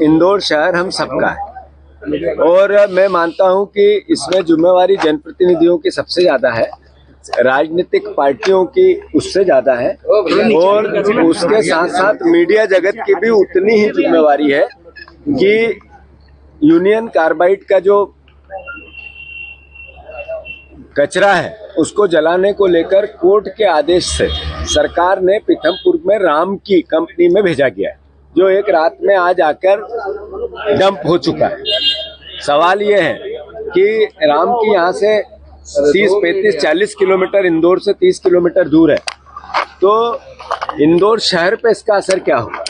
इंदौर शहर हम सबका है और मैं मानता हूं कि इसमें जिम्मेवारी जनप्रतिनिधियों की सबसे ज्यादा है, राजनीतिक पार्टियों की उससे ज्यादा है और उसके साथ साथ मीडिया जगत की भी उतनी ही जिम्मेवारी है कि यूनियन कार्बाइड का जो कचरा है उसको जलाने को लेकर कोर्ट के आदेश से सरकार ने पीथमपुर में राम की कंपनी में भेजा गया है, जो एक रात में आज आकर डंप हो चुका है। सवाल ये है कि राम की यहाँ से 30, 35, 40 किलोमीटर इंदौर से 30 किलोमीटर दूर है, तो इंदौर शहर पे इसका असर क्या होगा?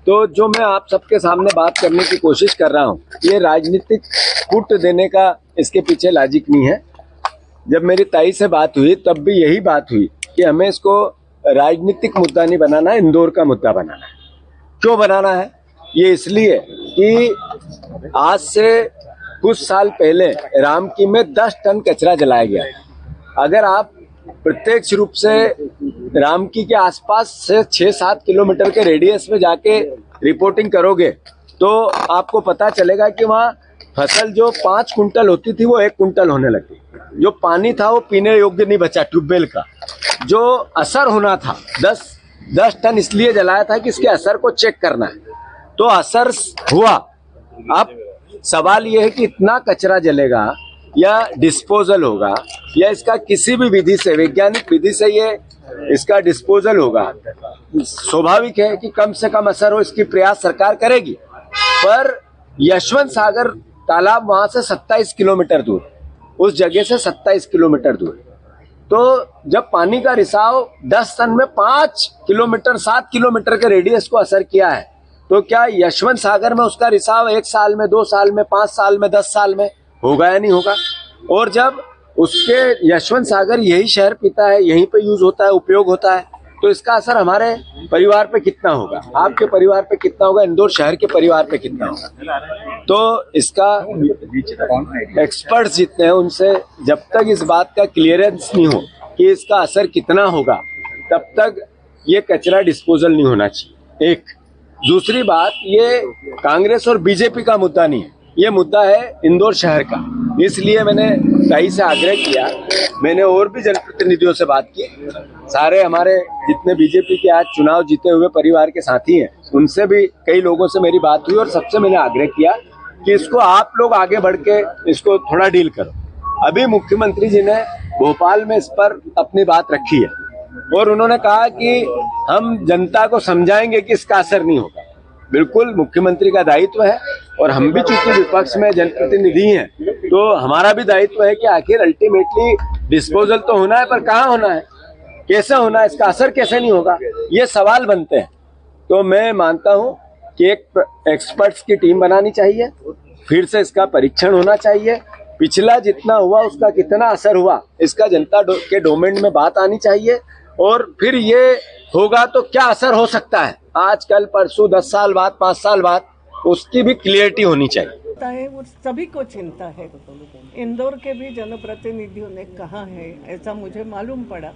तो जो मैं आप सबके सामने बात करने की कोशिश कर रहा हूँ, ये राजनीतिक फुट देने का इसके पीछे लॉजिक नहीं है। जब मेरी ताई से बात हुई तब भी यही बात हुई कि हमें इसको राजनीतिक मुद्दा नहीं बनाना है, इंदौर का मुद्दा बनाना है। क्यों बनाना है? ये इसलिए कि आज से कुछ साल पहले रामकी में 10 टन कचरा जलाया गया। अगर आप प्रत्यक्ष रूप से रामकी के आसपास से 6-7 किलोमीटर के रेडियस में जाके रिपोर्टिंग करोगे तो आपको पता चलेगा कि वहाँ फसल जो 5 कुंटल होती थी वो 1 कुंटल होने लगी। जो पानी था वो पीने योग्य नहीं बचा ट्यूबवेल का। जो असर होना था 10 टन इसलिए जलाया था कि इसके असर को चेक करना है, तो असर हुआ। अब सवाल यह है कि इतना कचरा जलेगा या डिस्पोजल होगा या इसका किसी भी विधि से, वैज्ञानिक विधि से ये इसका डिस्पोजल होगा। स्वाभाविक है कि कम से कम असर हो, इसकी प्रयास सरकार करेगी। पर यशवंत सागर तालाब वहां से 27 किलोमीटर दूर, उस जगह से 27 किलोमीटर दूर, तो जब पानी का रिसाव 10 टन में 5 किलोमीटर 7 किलोमीटर के रेडियस को असर किया है, तो क्या यशवंत सागर में उसका रिसाव 1 साल में, 2 साल में, 5 साल में, 10 साल में होगा या नहीं होगा? और जब उसके यशवंत सागर यही शहर पीता है, यहीं पे यूज होता है, उपयोग होता है, तो इसका असर हमारे परिवार पे कितना होगा, आपके परिवार पे कितना होगा, इंदौर शहर के परिवार पे कितना होगा? तो इसका एक्सपर्ट्स जितने हैं उनसे जब तक इस बात का क्लियरेंस नहीं हो कि इसका असर कितना होगा, तब तक ये कचरा डिस्पोजल नहीं होना चाहिए। एक दूसरी बात, ये कांग्रेस और बीजेपी का मुद्दा नहीं है, ये मुद्दा है इंदौर शहर का। इसलिए मैंने ताई से आग्रह किया, मैंने और भी जनप्रतिनिधियों से बात की, सारे हमारे जितने बीजेपी के आज चुनाव जीते हुए परिवार के साथी हैं उनसे भी कई लोगों से मेरी बात हुई और सबसे मैंने आग्रह किया कि इसको आप लोग आगे बढ़ के इसको थोड़ा डील करो। अभी मुख्यमंत्री जी ने भोपाल में इस पर अपनी बात रखी है और उन्होंने कहा कि हम जनता को समझाएंगे कि इसका असर नहीं होगा। बिल्कुल मुख्यमंत्री का दायित्व है और हम भी चूंकि विपक्ष में जनप्रतिनिधि हैं तो हमारा भी दायित्व है कि आखिर अल्टीमेटली डिस्पोजल तो होना है, पर कहाँ होना है, कैसे होना है, इसका असर कैसे नहीं होगा, ये सवाल बनते हैं। तो मैं मानता हूं कि एक एक्सपर्ट्स की टीम बनानी चाहिए, फिर से इसका परीक्षण होना चाहिए, पिछला जितना हुआ उसका कितना असर हुआ इसका जनता के डोमेन में बात आनी चाहिए और फिर ये होगा तो क्या असर हो सकता है आज कल परसों 10 साल बाद 5 साल बाद, उसकी भी क्लियरिटी होनी चाहिए। वो सभी को चिंता है। इंदौर के भी जनप्रतिनिधियों ने कहा है, ऐसा मुझे मालूम पड़ा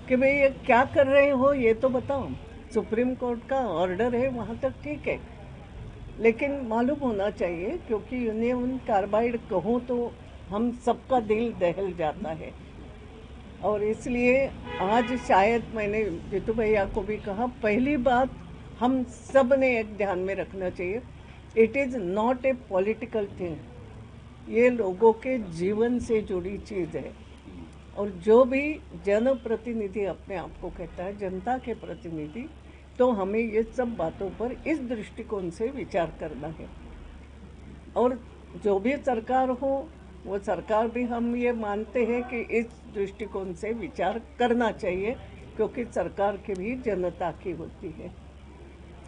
कि भाई ये क्या कर रहे हो ये तो बताओ। सुप्रीम कोर्ट का ऑर्डर है, वहाँ तक ठीक है, लेकिन मालूम होना चाहिए, क्योंकि यूनियन कार्बाइड कहूँ तो हम सबका दिल दहल जाता है। और इसलिए आज शायद मैंने जीतू भैया को भी कहा, पहली बात हम सब ने एक ध्यान में रखना चाहिए, it is not a political thing, ये लोगों के जीवन से जुड़ी चीज़ है। और जो भी जनप्रतिनिधि अपने आप को कहता है जनता के प्रतिनिधि, तो हमें ये सब बातों पर इस दृष्टिकोण से विचार करना है। और जो भी सरकार हो वो सरकार भी हम ये मानते हैं कि इस दृष्टिकोण से विचार करना चाहिए, क्योंकि सरकार की भी जनता की होती है।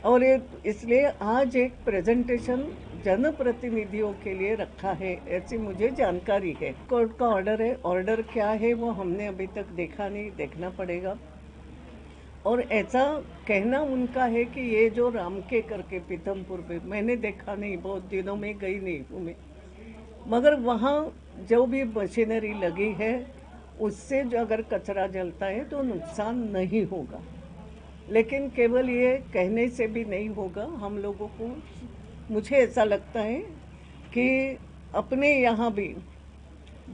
और इसलिए आज एक प्रेजेंटेशन जनप्रतिनिधियों के लिए रखा है, ऐसी मुझे जानकारी है। कोर्ट का ऑर्डर है, ऑर्डर क्या है वो हमने अभी तक देखा नहीं, देखना पड़ेगा। और ऐसा कहना उनका है कि ये जो रामके करके पीथमपुर में, मैंने देखा नहीं, बहुत दिनों में गई नहीं हूँ मैं, मगर वहाँ जो भी मशीनरी लगी है उससे जो अगर कचरा जलता है तो नुकसान नहीं होगा। लेकिन केवल ये कहने से भी नहीं होगा, हम लोगों को मुझे ऐसा लगता है कि अपने यहाँ भी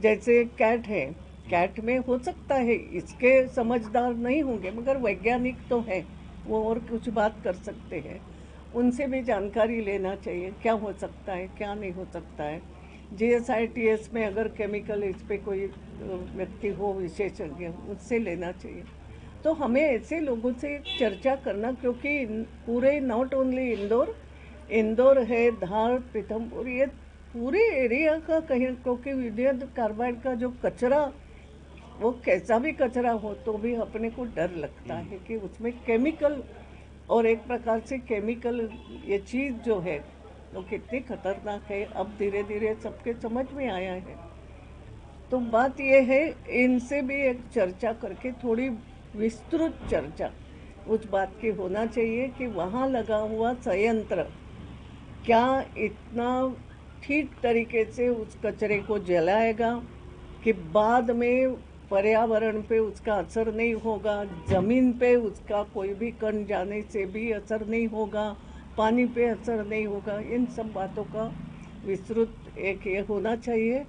जैसे कैट है, कैट में हो सकता है इसके समझदार नहीं होंगे मगर वैज्ञानिक तो है, वो और कुछ बात कर सकते हैं। उनसे भी जानकारी लेना चाहिए क्या हो सकता है क्या नहीं हो सकता है। GSITS में अगर केमिकल इस पे कोई व्यक्ति हो विशेषज्ञ, उससे लेना चाहिए। तो हमें ऐसे लोगों से चर्चा करना, क्योंकि पूरे नॉट ओनली इंदौर है, धार, पीथमपुर, ये पूरे एरिया का कहीं, क्योंकि विद्युत कार्बाइड का जो कचरा, वो कैसा भी कचरा हो तो भी अपने को डर लगता है कि उसमें केमिकल, और एक प्रकार से केमिकल ये चीज़ जो है वो कितनी खतरनाक है, अब धीरे धीरे सबके समझ में आया है। तो बात ये है, इनसे भी एक चर्चा करके थोड़ी विस्तृत चर्चा उस बात की होना चाहिए कि वहाँ लगा हुआ संयंत्र क्या इतना ठीक तरीके से उस कचरे को जलाएगा कि बाद में पर्यावरण पे उसका असर नहीं होगा, ज़मीन पे उसका कोई भी कण जाने से भी असर नहीं होगा, पानी पे असर नहीं होगा। इन सब बातों का विस्तृत एक ये होना चाहिए।